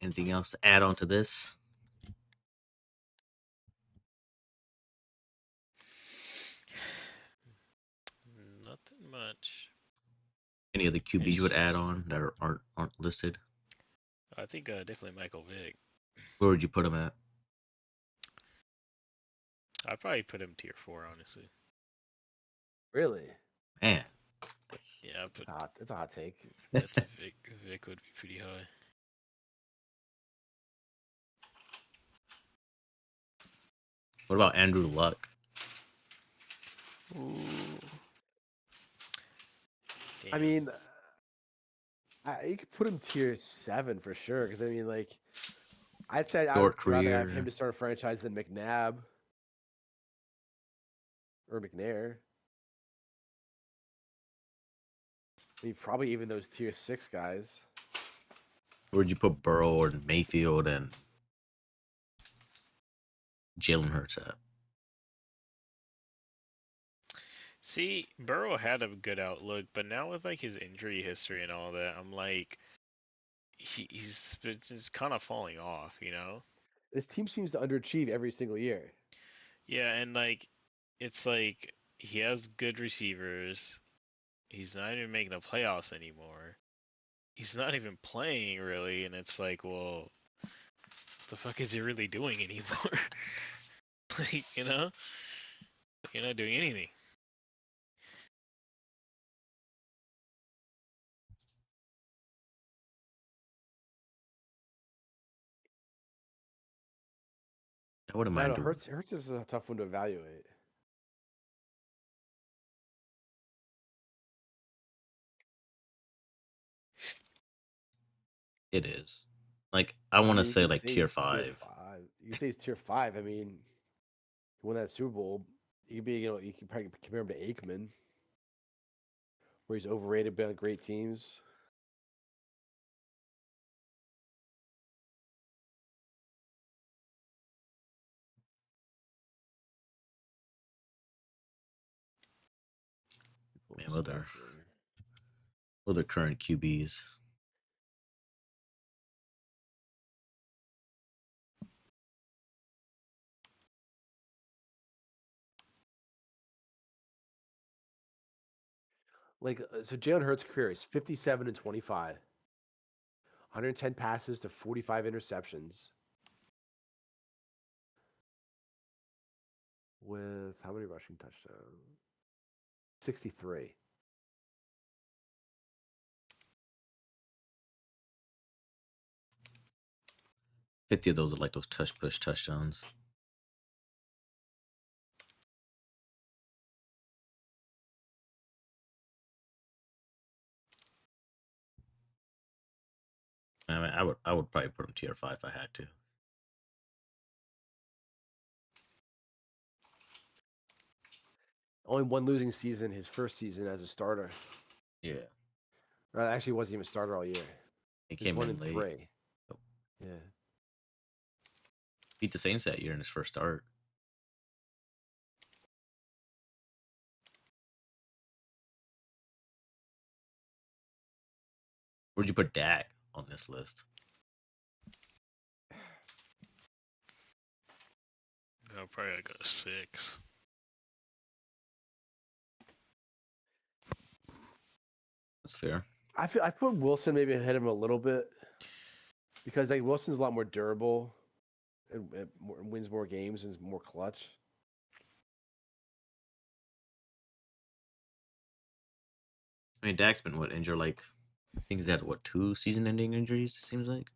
Anything else to add on to this? Nothing much. Any other QBs you would add It's- on that aren't listed? I think definitely Michael Vick. Where would you put him at? I'd probably put him tier 4, honestly. Really? Man, that's, Yeah, I'd put It's a hot take. that's a Vic. Vic would be pretty high. what about Andrew Luck? Ooh. I Damn. mean, you could put him tier 7 for sure. Because I mean, like, I'd say I would Short rather have career. him to start a franchise than McNabb or McNair. I mean, probably even those tier 6 guys. Where'd you put Burrow or Mayfield and Jalen Hurts at? See, Burrow had a good outlook, but now with like his injury history and all that, I'm like, he's just kind of falling off, you know? This team seems to underachieve every single year. Yeah, and like, it's like he has good receivers. He's not even making the playoffs anymore. He's not even playing really, and it's like, well, what the fuck is he really doing anymore? Like, you know, you're not doing anything. I wouldn't I mind know doing. Hurts is a tough one to evaluate. It is. Like I want to You say can like say tier he's tier 5. 5. You can say he's tier 5. I mean, he won that Super Bowl. You could be, you can probably compare him to Aikman, where he's overrated by great teams. Pull Man, the other stats here. other current QBs. Like, so Jalen Hurts' career is 57 and 25, 110 passes to 45 interceptions. With how many rushing touchdowns? 63. Fifty of those are like those touch push touchdowns. I mean, I would probably put him tier 5 if I had to. Only one losing season, his first season as a starter. Yeah, Actually, wasn't even a starter all year. he He's came 1 in and late. 3. Oh. Yeah. Beat the Saints that year in his first start. Where'd you put Dak on this list? No, probably like a 6. That's fair. I put Wilson maybe ahead of him a little bit because like Wilson's a lot more durable and wins more games and is more clutch. I mean, Dak's been what injured like I think he's had what 2 season-ending injuries. It seems like.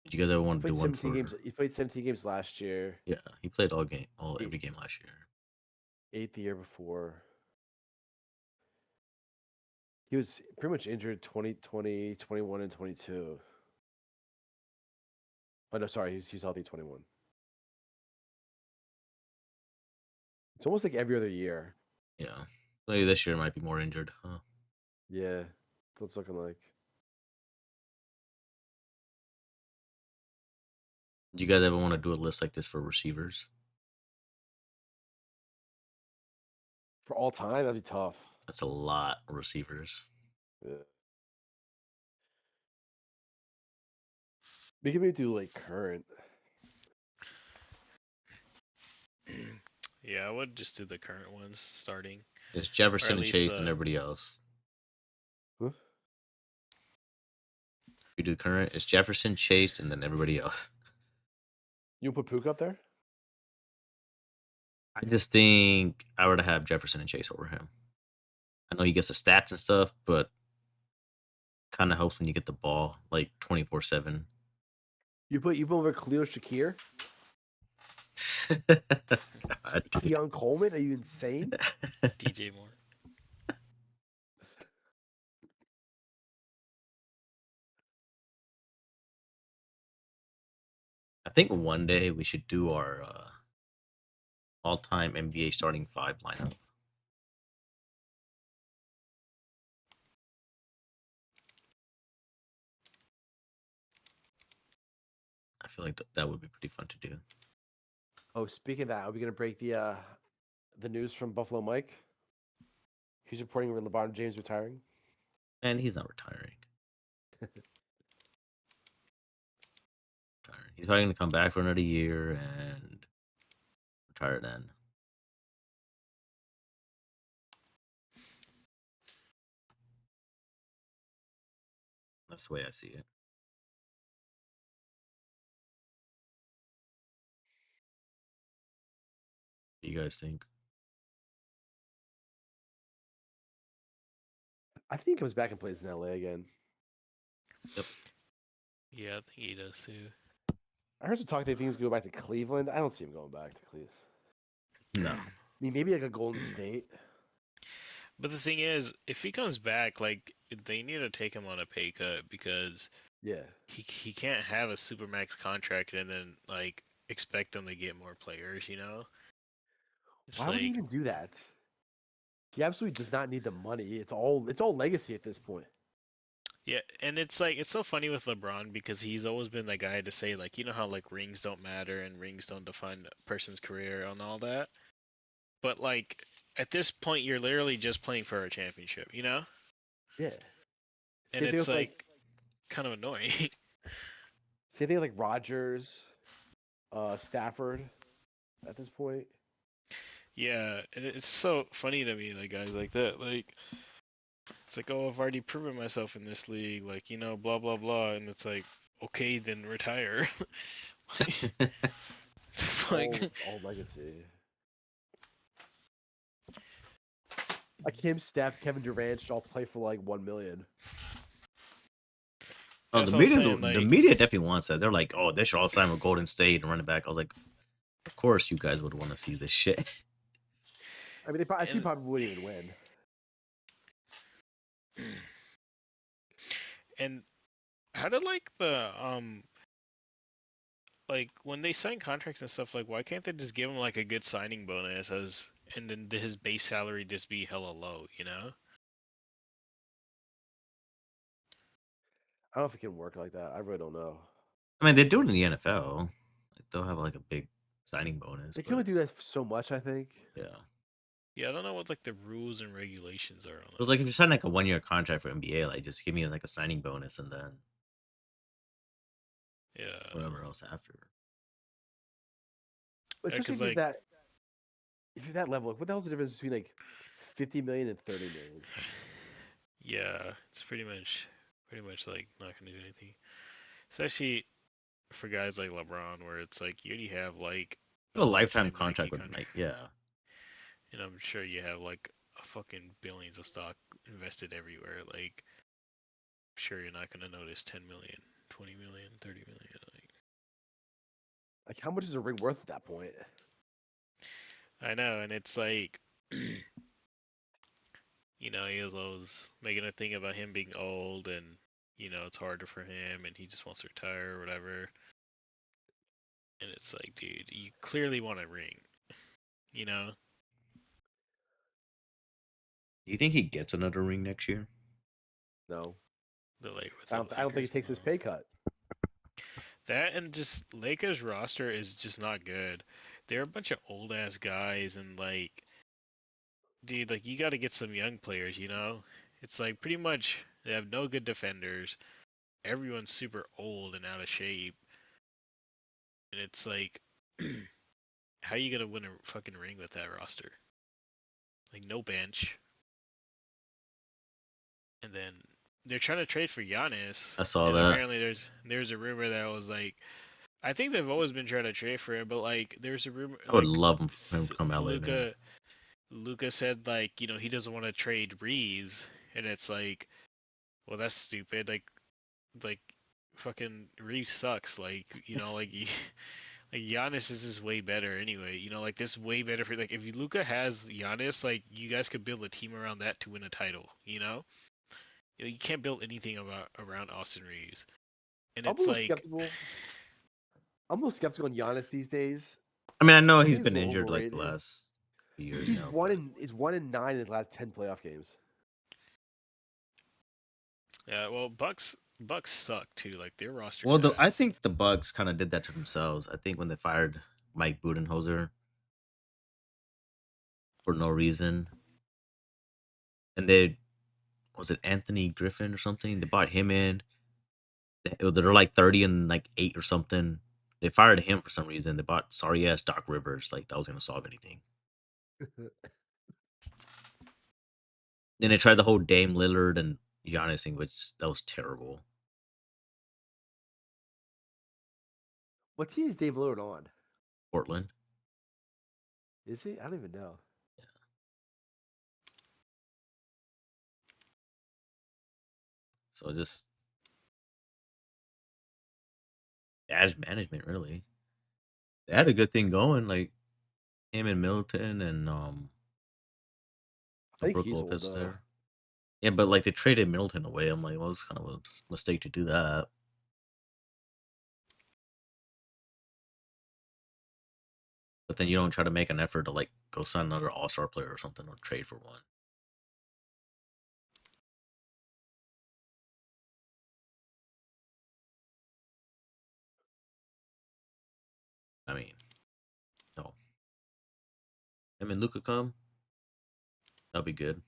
Did you guys ever want to do Played one 17 for? games. He played 17 games last year. Yeah, he played Eight- every game last year. 8 the year before. He was pretty much injured 2020, 21, and 22. Oh no, sorry, he's healthy 21. It's almost like every other year. Yeah. Maybe this year might be more injured. Huh? Yeah, that's what it's looking like. Do you guys ever want to do a list like this for receivers? For all time, that'd be tough. That's a lot of receivers. Yeah. We can maybe do like current. Yeah, I would just do the current ones starting, It's or Jefferson at and least Chase and everybody else. Huh? We do current. It's Jefferson, Chase, and then everybody else. You put Puka up there? I just think I would have Jefferson and Chase over him. I know he gets the stats and stuff, but kind of helps when you get the ball like 24/7. You put over Khalil Shakir? God, dude. Keon Coleman? Are you insane? DJ Moore. I think one day we should do our all-time NBA starting five lineup. I feel like that would be pretty fun to do. Oh, speaking of that, are we gonna break the news from Buffalo Mike? He's reporting LeBron James retiring. And he's not retiring. He's probably going to come back for another year and retire then. That's the way I see it. What do you guys think? I think he comes back and plays in LA again. Yep. Yeah, I think he does too. I heard some talk that things go back to Cleveland. I don't see him going back to Cleveland. No. I mean, maybe like a Golden State. But the thing is, if he comes back, like they need to take him on a pay cut because Yeah. he can't have a supermax contract and then like expect them to get more players. You know, it's Why would he like even do that? He absolutely does not need the money. It's all legacy at this point. yeah, and it's like it's so funny with LeBron because he's always been the guy to say like you know how like rings don't matter and rings don't define a person's career and all that. But like at this point, you're literally just playing for a championship, you know, Yeah. and Same thing it's with like like kind of annoying. same thing with like Rogers, Stafford at this point. Yeah, and it's so funny to me, like guys like that. Like it's like, oh, I've already proven myself in this league, like you know, blah blah blah, and it's like, okay, then retire. Like, All legacy. Like him, Steph, Kevin Durant should all play for like 1 million. Oh, the that's what I'm saying. Like, media definitely wants that. They're like, oh, they should all sign with Golden State and run it back. I was like, of course you guys would want to see this shit. I mean, I think and probably wouldn't even win. and how did like the like when they sign contracts and stuff, like why can't they just give him like a good signing bonus as and then his base salary just be hella low, you know? I don't know if it can work like that. I really don't know. I mean, they do it in the NFL. Like, they'll have like a big signing bonus, They can but only do that so much, I think. yeah. Yeah, I don't know what like the rules and regulations are on It was like if you sign like a 1 year contract for NBA, like just give me like a signing bonus and then that. Yeah, whatever else after. Especially because if you're like that level. Like, what the hell's the difference between like 50 million and 30 million? yeah, it's pretty much like not gonna do anything. Especially for guys like LeBron, where it's like you already have like a A lifetime lifetime Nike contract would contract, make, yeah. and I'm sure you have like a fucking billions of stock invested everywhere. Like, sure you're not gonna notice 10 million, 20 million, 30 million. Like, how much is a ring worth at that point? I know, and it's like, you know, he was always making a thing about him being old, and you know, it's harder for him, and he just wants to retire or whatever. And it's like, dude, you clearly want a ring, you know? Do you think he gets another ring next year? No, The like with I the don't think he Lakers. takes his No. pay cut. That and just Lakers roster is just not good. They're a bunch of old ass guys and like, dude, like you got to get some young players. You know, it's like pretty much they have no good defenders. Everyone's super old and out of shape, and it's like, how you gonna win a fucking ring with that roster? Like no bench, and then they're trying to trade for Giannis, I saw and that. apparently there's a rumor that was like, I think they've always been trying to trade for him, but like there's a rumor I would like love him to come LA, man. Luca said like he doesn't want to trade Reeves, and it's like, well that's stupid. Like fucking Reeves sucks. Like like like Giannis is just way better anyway. Like this way better for like if Luca has Giannis, like you guys could build a team around that to win a title. You can't build anything around Austin Reeves, and I'm a it's little like, skeptical. I'm a little skeptical on Giannis these days. I mean, I know I he's think he's been a little injured like the overrated. last few years now, but He's 1-9 in his last 10 playoff games. yeah, well Bucks suck too. Like their roster's well, I ass. think the Bucks kind of did that to themselves. I think when they fired Mike Budenholzer for no reason, and they was it Anthony Griffin or something? They bought him in. They're like 30 and like 8 or something. They fired him for some reason. They bought sorry ass Doc Rivers. Like that was gonna solve anything. Then they tried the whole Dame Lillard and Giannis thing, which that was terrible. What team is Dave Lillard on? Portland. Is he? I don't even know. So just bad management, really. They had a good thing going, like him and Middleton and I think Brooke he's old Lopez was though. there. Yeah, but like they traded Middleton away. I'm like, well, it's kind of a mistake to do that. But then you don't try to make an effort to like go sign another All Star player or something or trade for one. I mean, no. I mean, Luca come, that'll be good.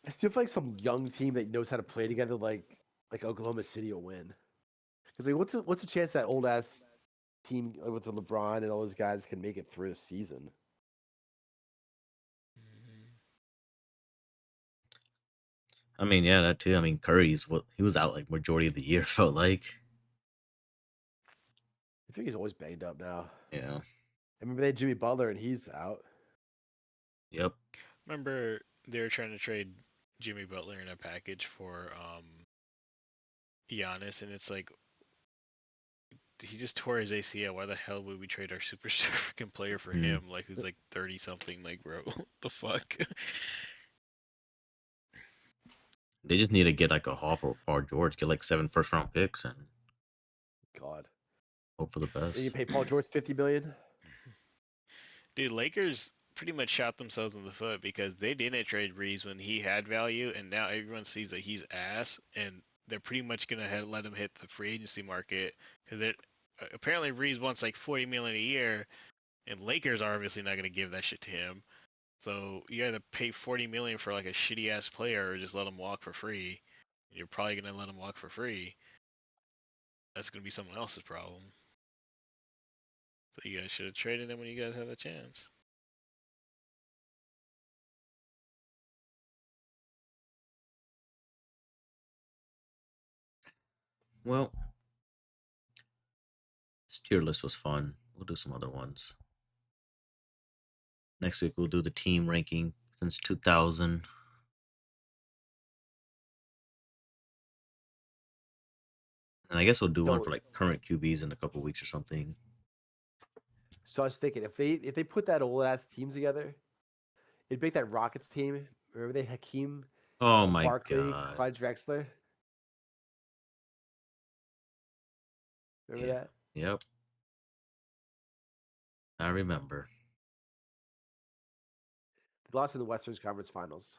I still feel like some young team that knows how to play together, like Oklahoma City, will win. Because like, what's the chance that old ass team with the LeBron and all those guys can make it through the season? I mean, yeah, that too. I mean, Curry's what he was out like majority of the year. Felt like, I think he's always banged up now. yeah, I remember they had Jimmy Butler and he's out. yep. Remember they were trying to trade Jimmy Butler in a package for Giannis, and it's like he just tore his ACL. Why the hell would we trade our superstar freaking player for Hmm. him? Like who's like 30 something? Like bro, what the fuck? They just need to get like a haul for Paul George, get like 7 first-round picks, and God. hope for the And you best. pay Paul George $50 million? Dude, Lakers pretty much shot themselves in the foot because they didn't trade Reeves when he had value, and now everyone sees that he's ass, and they're pretty much gonna let him hit the free agency market because it apparently Reeves wants like 40 million a year, and Lakers are obviously not gonna give that shit to him. So you either pay 40 million for like a shitty ass player or just let him walk for free. You're probably gonna let him walk for free. That's gonna be someone else's problem. So you guys should have traded him when you guys had the chance. Well, this tier list was fun. We'll do some other ones. Next week we'll do the team ranking since 2000. And I guess we'll do one So for like current QBs in a couple weeks or something. so I was thinking if they put that old ass team together, it'd make that Rockets team. Remember they Hakeem Oh my Barkley, god. Clyde Drexler? Remember Yeah. that? Yep. I remember. lost in the Western Conference Finals.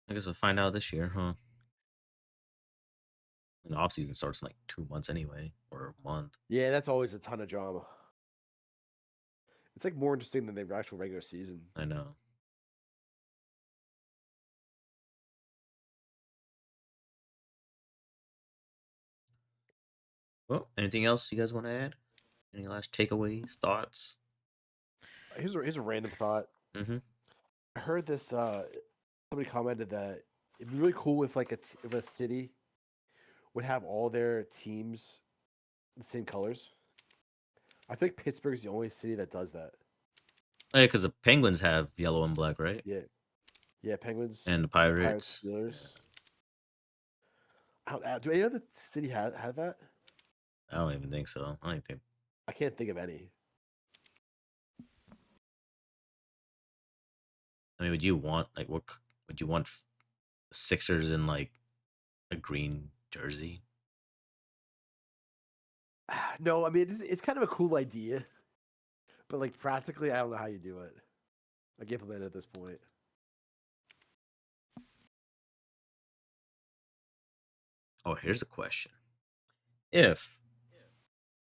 I guess we'll find out this year, huh? And the off season starts in like 2 months anyway, or a month. Yeah, that's always a ton of drama. It's like more interesting than the actual regular season. I know. Well, anything else you guys want to add? Any last takeaways, thoughts? Here's a random thought. Mm-hmm. I heard this. Somebody commented that it'd be really cool if if a city would have all their teams the same colors. I think Pittsburgh's the only city that does that. Oh, yeah, because the Penguins have yellow and black, right? Yeah, yeah. Penguins, And the Pirates, Pirates. Steelers. Do any other city have that? I don't even think so. I don't even think. I can't think of any. I mean, would you want like what? Would you want Sixers in like a green jersey? No, I mean it's kind of a cool idea, but like practically, I don't know how you do it. Like implement it at this point. Oh, here's a question: If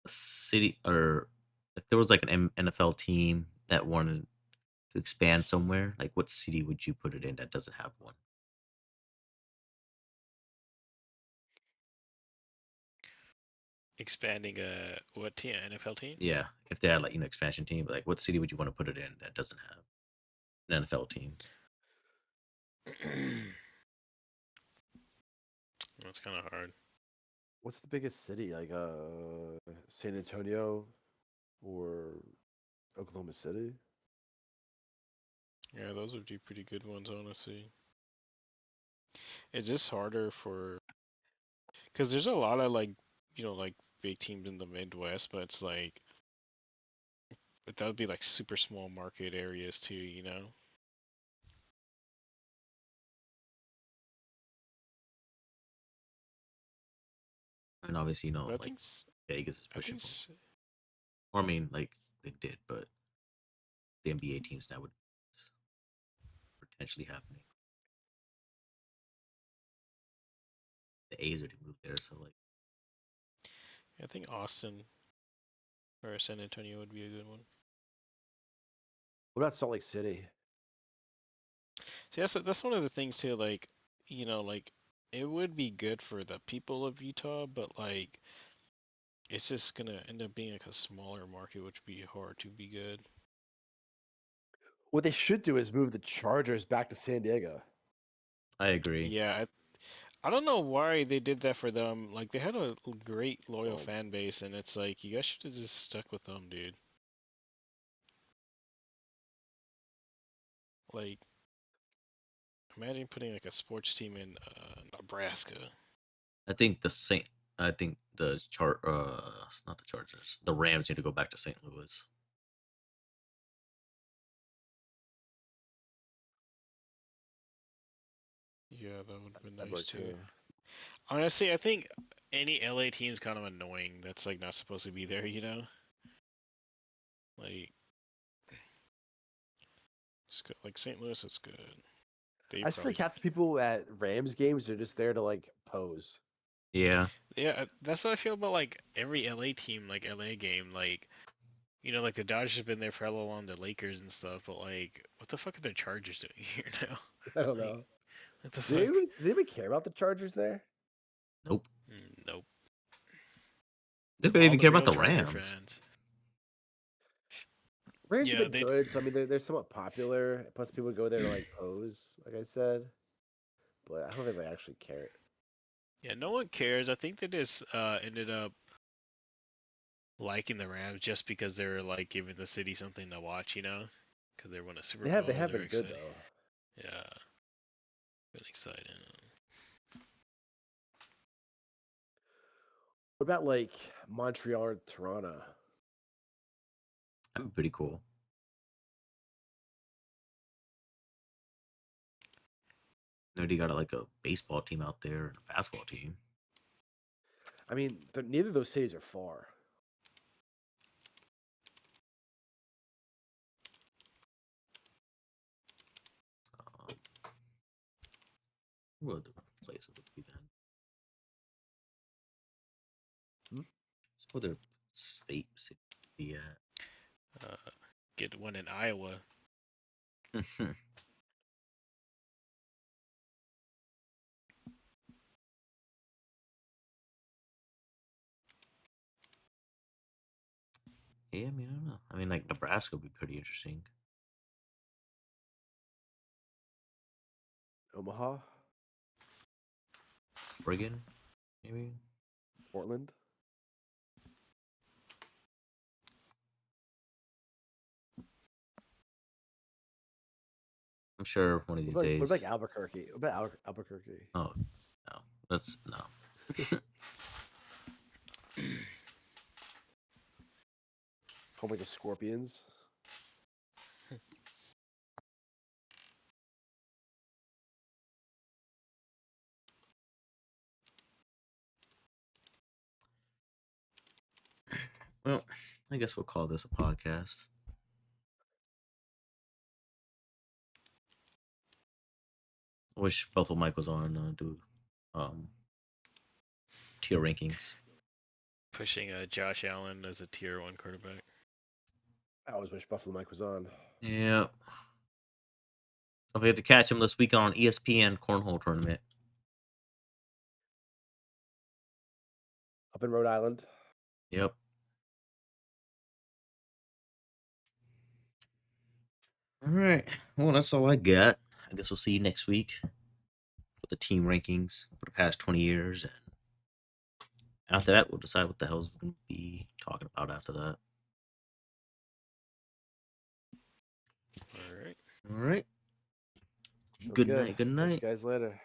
a city or if there was like an NFL team that wanted to expand somewhere, like what city would you put it in that doesn't have one? Expanding a what team? NFL team? Yeah, if they had like expansion team, but like what city would you want to put it in that doesn't have an NFL team? That's kind of hard. What's the biggest city? Like San Antonio or Oklahoma City? Yeah, those would be pretty good ones, honestly. It's just harder for because there's a lot of like like big teams in the Midwest, but it's like but that would be like super small market areas too, you know? And obviously, But I like think Vegas is I pushing think for. Or I mean, like they did, but the NBA teams now would it's potentially happening. The A's already moved there, so like I think Austin or San Antonio would be a good one. What about Salt Lake City? See, that's one of the things too. Like, like it would be good for the people of Utah, but like it's just gonna end up being like a smaller market, which would be hard to be good. What they should do is move the Chargers back to San Diego. I agree. Yeah, I don't know why they did that for them. Like they had a great loyal Don't. fan base, and it's like you guys should have just stuck with them, dude. Like, imagine putting like a sports team in Nebraska. I think the Saint. I think the not the Chargers. The Rams need to go back to St. Louis. Yeah, that would have been That nice worked too. too. Honestly, I think any LA team is kind of annoying. That's like not supposed to be there, you know? Like, it's good. Like St. Louis is good. They I just feel probably, like half the people at Rams games are just there to like pose. Yeah, yeah, that's what I feel about like every LA team, like LA game. Like, like the Dodgers have been there for hella long, the Lakers and stuff. But like, what the fuck are the Chargers doing here now? I don't Like, know. what the Do fuck? they even care about the Chargers there? nope. Nope. They don't All even the care about real the Charger Rams. fans. Rams have Yeah, been they. good. So I mean, they're somewhat popular. Plus, people go there to like pose, like I said. But I don't think they actually care. Yeah, no one cares. I think they just ended up liking the Rams just because they were like giving the city something to watch, because they won a Super They Bowl. have They're been good excited. though. Yeah, been exciting. What about like Montreal or Toronto? That'd be pretty cool. They already got like a baseball team out there and a basketball team. I mean, neither of those cities are far. Um, what other places would be then? So other states it would be at. Get one in Iowa. Yeah, I mean, I don't know. I mean, like Nebraska would be pretty interesting. Omaha, Oregon, maybe. Portland. I'm sure one of these What about days. like Albuquerque? What about Albuquerque? Oh no, that's no. Home like the Scorpions. Well, I guess we'll call this a podcast. I wish Buffalo Mike was on do um tier rankings. Pushing Josh Allen as a tier 1 quarterback. I always wish Buffalo Mike was on. Yeah. If we have to catch him this week on ESPN cornhole tournament. Up in Rhode Island. Yep. All right. Well, that's all I got. I guess we'll see you next week for the team rankings for the past 20 years. And after that, we'll decide what the hell's we're going to be talking about after that. All right. All right. Sounds Good night. Good Catch night. you guys later.